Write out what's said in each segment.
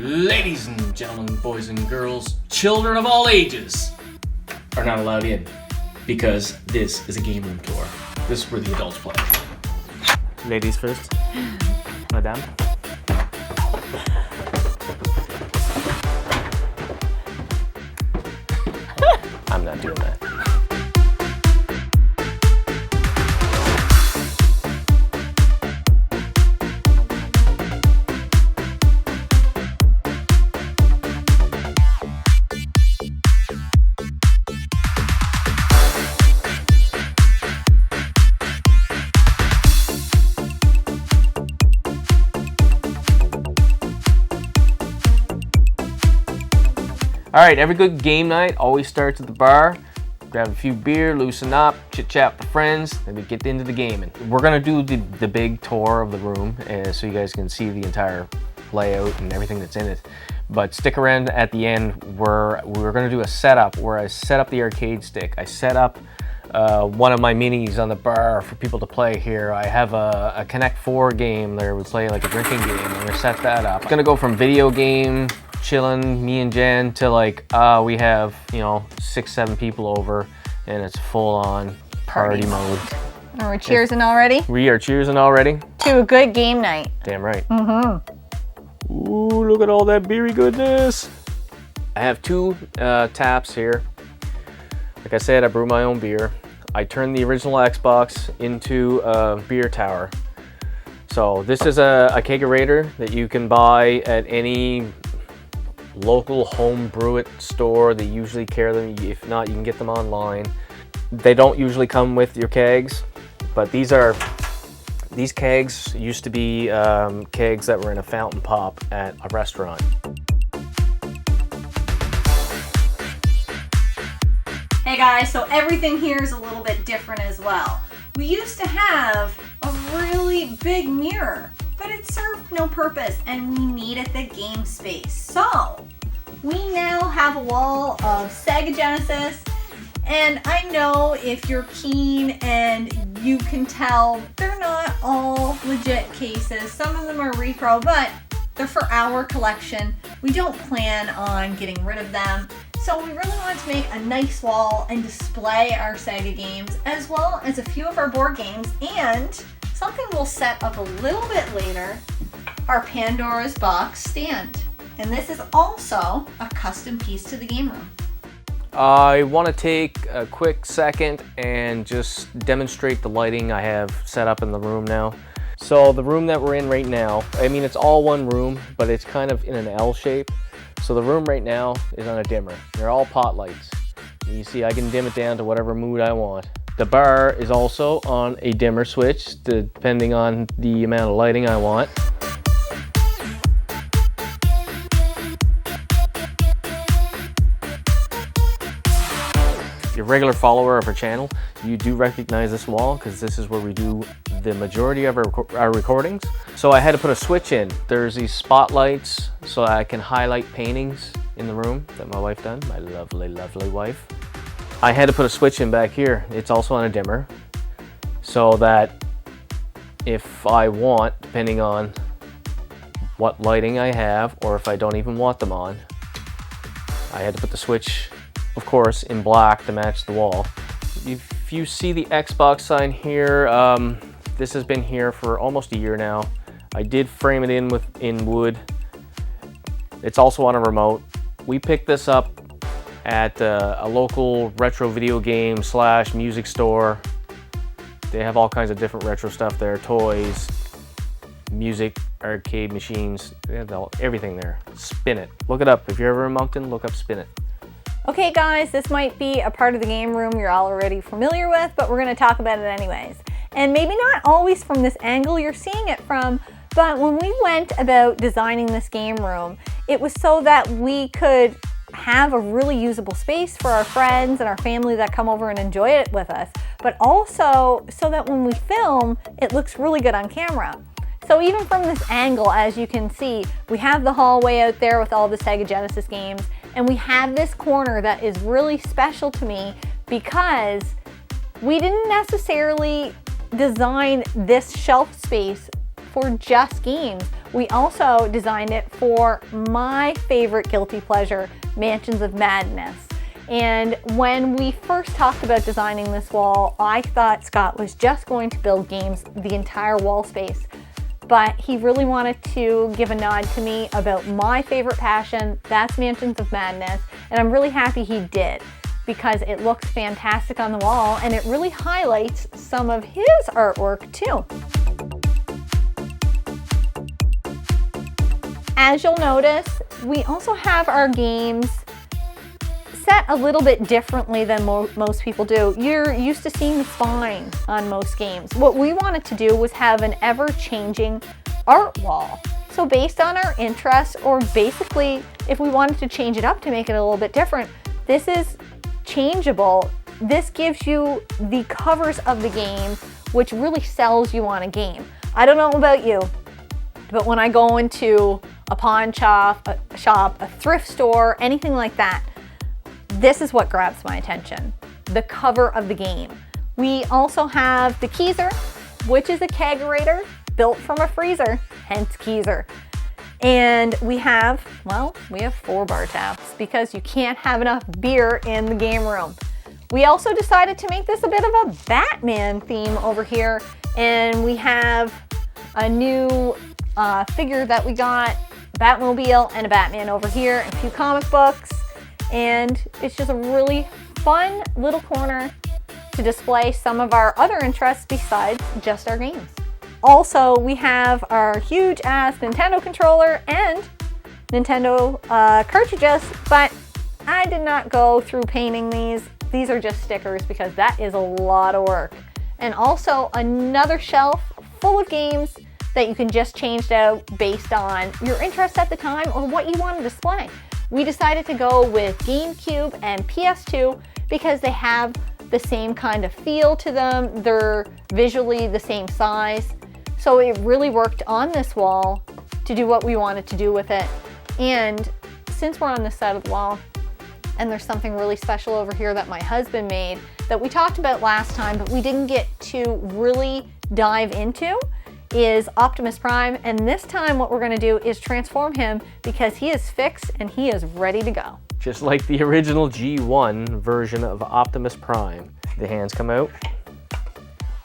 Ladies and gentlemen, boys and girls, children of all ages are not allowed in because this is a game room tour. This is where the adults play. Ladies first. Madame. I'm not doing that. All right, every good game night always starts at the bar. Grab a few beer, loosen up, chit chat with friends, then we get into the gaming. We're gonna do the big tour of the room so you guys can see the entire layout and everything that's in it. But stick around at the end where we're gonna do a setup where I set up the arcade stick. I set up one of my minis on the bar for people to play here. I have a Connect 4 game there. We play like a drinking game. I'm gonna set that up. It's gonna go from video game, chilling, me and Jen, to like we have, you know, 6-7 people over and it's full on party mode. Are we cheersing already? We are cheersing already. To a good game night. Damn right. Ooh, look at all that beery goodness. I have 2 taps here. Like I said, I brew my own beer. I turned the original Xbox into a beer tower. So this is a kegerator that you can buy at any local home brew it store. They usually carry them. If not, you can get them online. They don't usually come with your kegs, but these kegs used to be kegs that were in a fountain pop at a restaurant. Hey guys, so everything here is a little bit different as well. We used to have a really big mirror, but it served no purpose and we needed the game space. So we now have a wall of Sega Genesis, and I know if you're keen and you can tell they're not all legit cases. Some of them are repro, but they're for our collection. We don't plan on getting rid of them. So we really want to make a nice wall and display our Sega games as well as a few of our board games, and something we'll set up a little bit later, our Pandora's Box stand. And this is also a custom piece to the game room. I want to take a quick second and just demonstrate the lighting I have set up in the room now. So the room that we're in right now, I mean it's all one room, but it's kind of in an L shape. So the room right now is on a dimmer. They're all pot lights. You see I can dim it down to whatever mood I want. The bar is also on a dimmer switch depending on the amount of lighting I want. If you're a regular follower of our channel, you do recognize this wall because this is where we do the majority of our recordings. So I had to put a switch in. There's these spotlights so I can highlight paintings in the room that my wife done, my lovely, lovely wife. I had to put a switch in back here. It's also on a dimmer so that if I want, depending on what lighting I have or if I don't even want them on, I had to put the switch, of course, in black to match the wall. If you see the Xbox sign here, this has been here for almost a year now. I did frame it in wood. It's also on a remote. We picked this up at a local retro video game / music store. They have all kinds of different retro stuff there, toys, music, arcade machines. They have everything there. Spin It. Look it up. If you're ever in Moncton, look up Spin It. Okay guys, this might be a part of the game room you're already familiar with, but we're going to talk about it anyways. And maybe not always from this angle you're seeing it from, but when we went about designing this game room, it was so that we could have a really usable space for our friends and our family that come over and enjoy it with us, but also so that when we film, it looks really good on camera. So even from this angle, as you can see, we have the hallway out there with all the Sega Genesis games, and we have this corner that is really special to me because we didn't necessarily design this shelf space for just games. We also designed it for my favorite guilty pleasure, Mansions of Madness. And when we first talked about designing this wall, I thought Scott was just going to build games the entire wall space. But he really wanted to give a nod to me about my favorite passion, that's Mansions of Madness. And I'm really happy he did, because it looks fantastic on the wall and it really highlights some of his artwork too. As you'll notice, we also have our games set a little bit differently than most people do. You're used to seeing the spine on most games. What we wanted to do was have an ever-changing art wall. So based on our interests, or basically if we wanted to change it up to make it a little bit different, this is changeable. This gives you the covers of the game, which really sells you on a game. I don't know about you, but when I go into a pawn shop, a thrift store, anything like that, this is what grabs my attention, the cover of the game. We also have the keezer, which is a kegerator built from a freezer, hence keezer. And we have 4 bar taps because you can't have enough beer in the game room. We also decided to make this a bit of a Batman theme over here, and we have a new figure that we got, Batmobile and a Batman over here, and a few comic books. And it's just a really fun little corner to display some of our other interests besides just our games. Also, we have our huge ass Nintendo controller and Nintendo cartridges, but I did not go through painting these. These are just stickers because that is a lot of work. And also another shelf full of games that you can just change out based on your interest at the time or what you want to display. We decided to go with GameCube and PS2 because they have the same kind of feel to them. They're visually the same size. So it really worked on this wall to do what we wanted to do with it. And since we're on this side of the wall, and there's something really special over here that my husband made that we talked about last time, but we didn't get to really dive into, is Optimus Prime. And this time what we're gonna do is transform him because he is fixed and he is ready to go. Just like the original G1 version of Optimus Prime. The hands come out.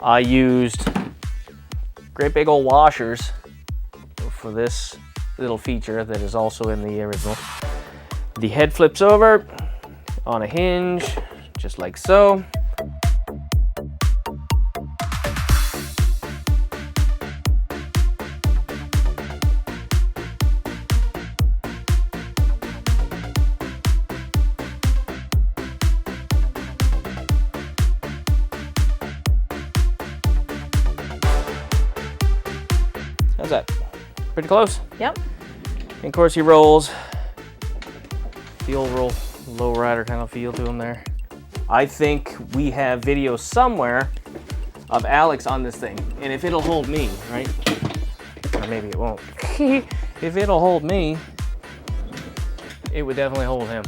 I used great big old washers for this little feature that is also in the original. The head flips over on a hinge, just like so. How's that? Pretty close? Yep. And of course he rolls. The old low rider kind of feel to him there. I think we have video somewhere of Alex on this thing. And if it'll hold me, right? Or maybe it won't. If it'll hold me, it would definitely hold him.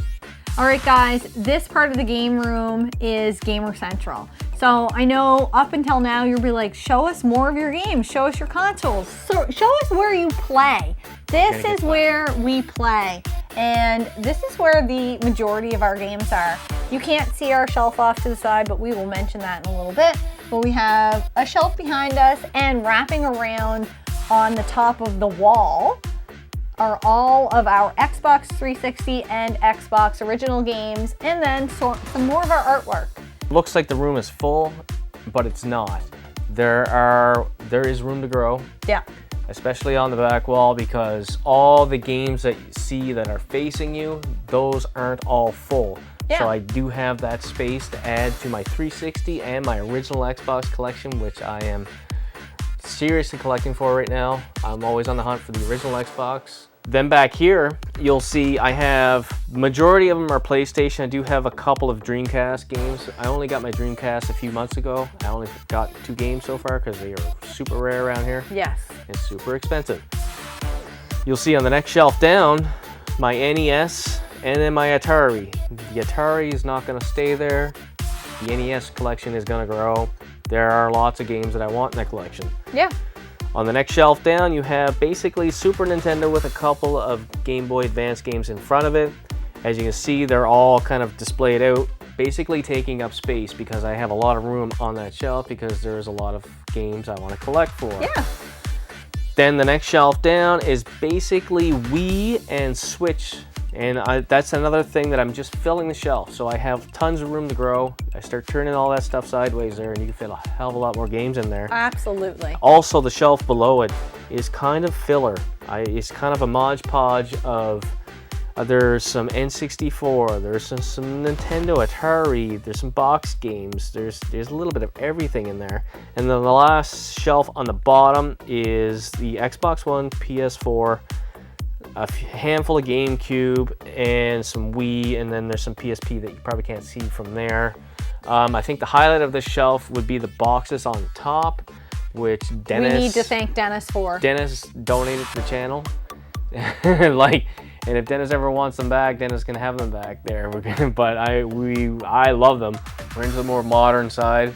All right, guys, this part of the game room is Gamer Central. So I know up until now you'll be like, show us more of your games, show us your consoles, so show us where you play. This is where we play, and this is where the majority of our games are. You can't see our shelf off to the side, but we will mention that in a little bit. But we have a shelf behind us, and wrapping around on the top of the wall are all of our Xbox 360 and Xbox original games, and then some more of our artwork. Looks like the room is full, but it's not. There is room to grow. Yeah. Especially on the back wall, because all the games that you see that are facing you, those aren't all full. Yeah. So I do have that space to add to my 360 and my original Xbox collection, which I am seriously collecting for right now. I'm always on the hunt for the original Xbox. Then back here, you'll see I have, majority of them are PlayStation. I do have a couple of Dreamcast games. I only got my Dreamcast a few months ago. I only got 2 games so far because they are super rare around here. Yes. And super expensive. You'll see on the next shelf down, my NES and then my Atari. The Atari is not gonna stay there. The NES collection is gonna grow. There are lots of games that I want in that collection. Yeah. On the next shelf down, you have basically Super Nintendo with a couple of Game Boy Advance games in front of it. As you can see, they're all kind of displayed out, basically taking up space because I have a lot of room on that shelf because there's a lot of games I want to collect for. Yeah. Then the next shelf down is basically Wii and Switch. And that's another thing that I'm just filling the shelf. So I have tons of room to grow. I start turning all that stuff sideways there and you can fit a hell of a lot more games in there. Absolutely. Also, the shelf below it is kind of filler. It's kind of a Mod Podge of, there's some N64, there's some Nintendo, Atari, there's some box games, there's a little bit of everything in there. And then the last shelf on the bottom is the Xbox One, PS4, a handful of GameCube, and some Wii, and then there's some PSP that you probably can't see from there. I think the highlight of this shelf would be the boxes on top, which Dennis... We need to thank Dennis for. Dennis donated to the channel. And if Dennis ever wants them back, Dennis can have them back there. But I love them. We're into the more modern side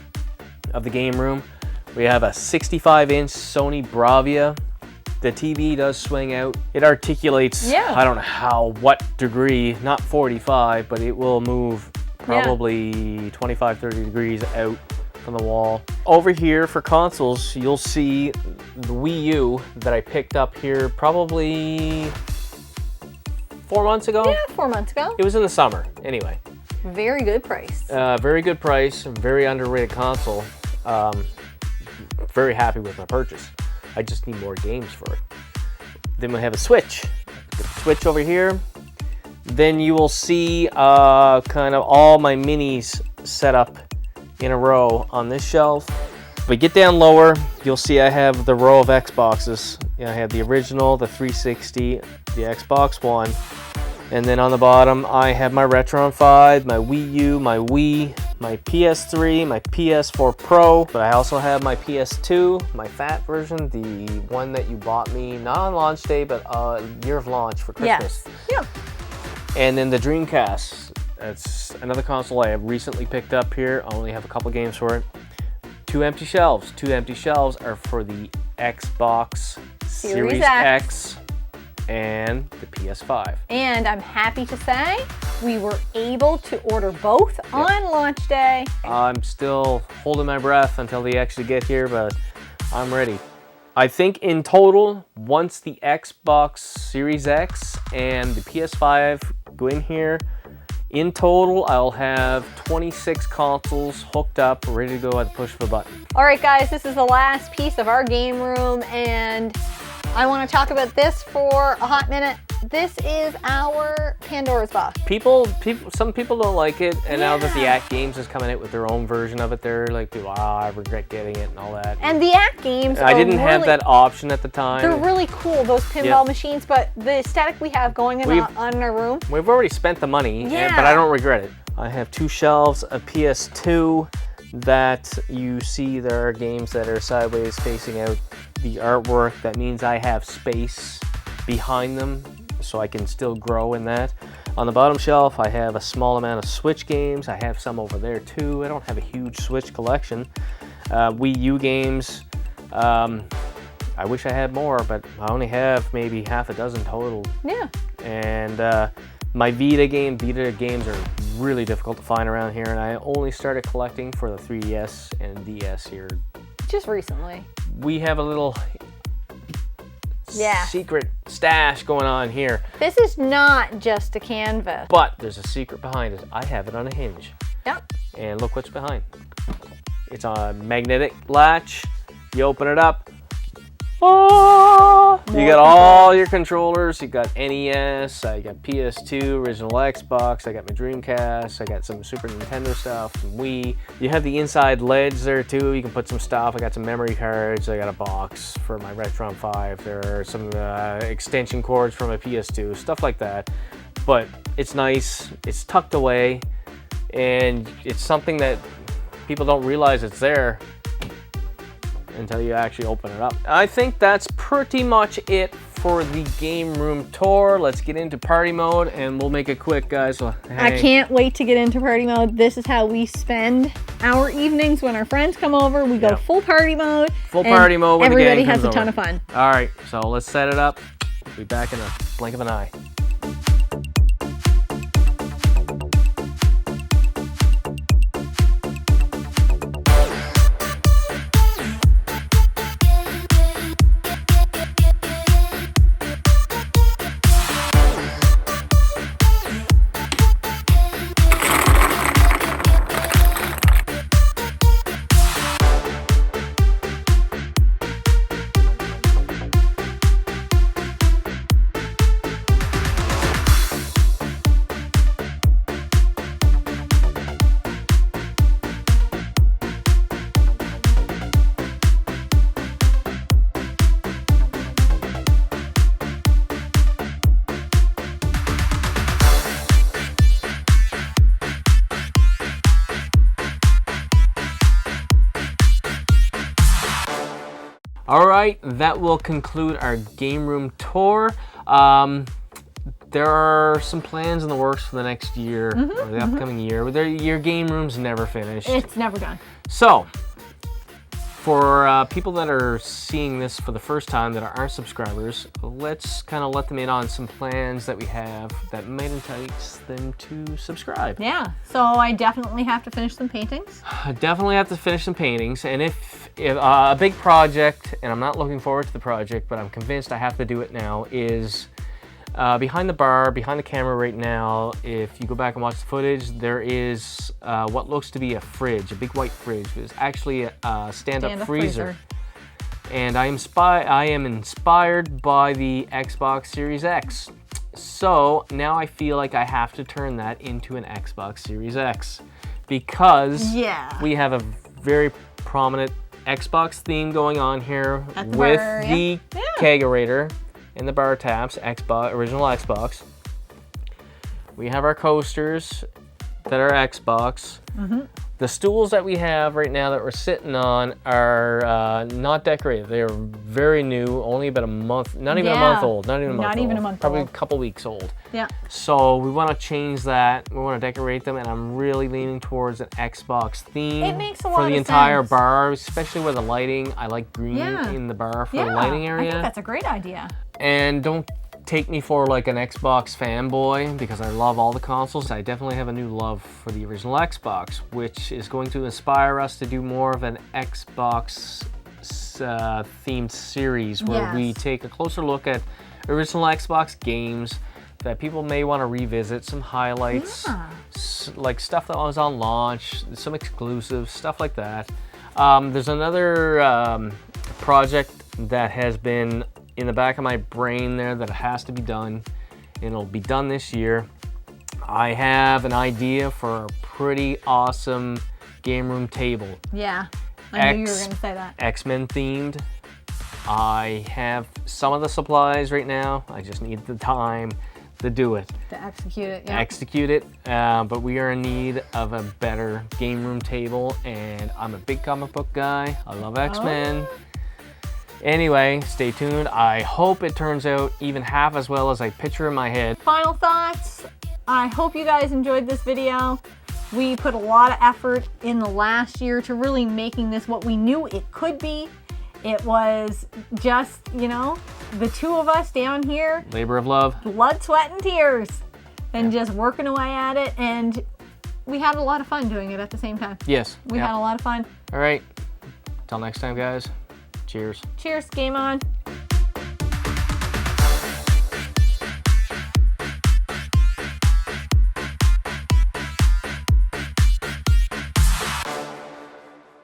of the game room. We have a 65-inch Sony Bravia. The TV does swing out. It articulates, I don't know what degree, not 45, but it will move probably 25, 30 degrees out from the wall. Over here for consoles, you'll see the Wii U that I picked up here probably 4 months ago. Yeah, 4 months ago. It was in the summer, anyway. Very good price. Very good price, very underrated console. Very happy with my purchase. I just need more games for it. Then we have a Switch. The Switch over here. Then you will see kind of all my minis set up in a row on this shelf. If we get down lower, you'll see I have the row of Xboxes. I have the original, the 360, the Xbox One. And then on the bottom, I have my Retron 5, my Wii U, my Wii, my PS3, my PS4 Pro, but I also have my PS2, my fat version, the one that you bought me, not on launch day, but year of launch for Christmas. Yes. Yeah. And then the Dreamcast. That's another console I have recently picked up here. I only have a couple games for it. Two empty shelves. Two empty shelves are for the Xbox Series X and the PS5. And I'm happy to say we were able to order both on launch day. I'm still holding my breath until they actually get here, but I'm ready. I think in total, once the Xbox Series X and the PS5 go in here, in total, I'll have 26 consoles hooked up, ready to go at the push of a button. All right, guys, this is the last piece of our game room, and I want to talk about this for a hot minute. This is our Pandora's box. Some people don't like it, and now that the Act Games is coming out with their own version of it, they're like, wow, I regret getting it and all that. And the Act Games I didn't have that option at the time. They're really cool, those pinball machines, but the aesthetic we have going on in our room. We've already spent the money, but I don't regret it. I have two shelves, a PS2 that you see there are games that are sideways facing out. The artwork, that means I have space behind them so I can still grow in that. On the bottom shelf, I have a small amount of Switch games. I have some over there too. I don't have a huge Switch collection. Wii U games, I wish I had more, but I only have maybe half a dozen total. Yeah. And my Vita games are really difficult to find around here, and I only started collecting for the 3DS and DS here. Just recently. We have a little secret stash going on here. This is not just a canvas. But there's a secret behind it. I have it on a hinge. Yep. And look what's behind. It's a magnetic latch. You open it up. Oh! You got all your controllers. You got NES. I got PS2, original Xbox. I got my Dreamcast. I got some Super Nintendo stuff, some Wii. You have the inside ledge there too. You can put some stuff. I got some memory cards. I got a box for my Retron 5. There are some extension cords for my PS2, stuff like that. But it's nice. It's tucked away, and it's something that people don't realize it's there until you actually open it up. I think that's pretty much it for the game room tour. Let's get into party mode, and we'll make it quick, guys. So, I can't wait to get into party mode. This is how we spend our evenings when our friends come over, we go Yep. full party mode. Full party mode when the gang everybody has comes a ton over. of fun. All right, so let's set it up. We'll be back in a blink of an eye. All right, that will conclude our game room tour. There are some plans in the works for the next year, or the upcoming year. Your game room's never finished. It's never done. So, for people that are seeing this for the first time that aren't subscribers, let's kind of let them in on some plans that we have that might entice them to subscribe. Yeah, so I definitely have to finish some paintings. I definitely have to finish some paintings, and if a big project, and I'm not looking forward to the project, but I'm convinced I have to do it now, is behind the bar, behind the camera right now. If you go back and watch the footage, there is what looks to be a fridge, a big white fridge. It's actually a stand-up freezer. And I am inspired by the Xbox Series X. So now I feel like I have to turn that into an Xbox Series X, because we have a very prominent Xbox theme going on here At the with bar, the kegerator and the bar taps, Xbox, original Xbox. We have our coasters that are Xbox. The stools that we have right now that we're sitting on are not decorated. They are very new, only about a month, not even a month old, not even a month old. Probably a couple weeks old. Yeah. So we want to change that. We want to decorate them, and I'm really leaning towards an Xbox theme It makes a for lot the of entire sense. bar, especially with the lighting. I like green in the bar for the lighting area. I think that's a great idea. And don't take me for like an Xbox fanboy, because I love all the consoles. I definitely have a new love for the original Xbox, which is going to inspire us to do more of an Xbox themed series where we take a closer look at original Xbox games that people may want to revisit, some highlights, like stuff that was on launch, some exclusives, stuff like that. There's another project that has been in the back of my brain there that has to be done, and it'll be done this year. I have an idea for a pretty awesome game room table. Yeah, I knew you were going to say that. X-Men themed. I have some of the supplies right now. I just need the time to do it. To execute it, Execute it, but we are in need of a better game room table, and I'm a big comic book guy. I love X-Men. Anyway, stay tuned. I hope it turns out even half as well as I picture in my head. Final thoughts. I hope you guys enjoyed this video. We put a lot of effort in the last year to really making this what we knew it could be. It was just, you know, the two of us down here. Labor of love. Blood, sweat, and tears. And just working away at it. And we had a lot of fun doing it at the same time. Yes. We had a lot of fun. All right. Till next time, guys. Cheers. Cheers. Game on.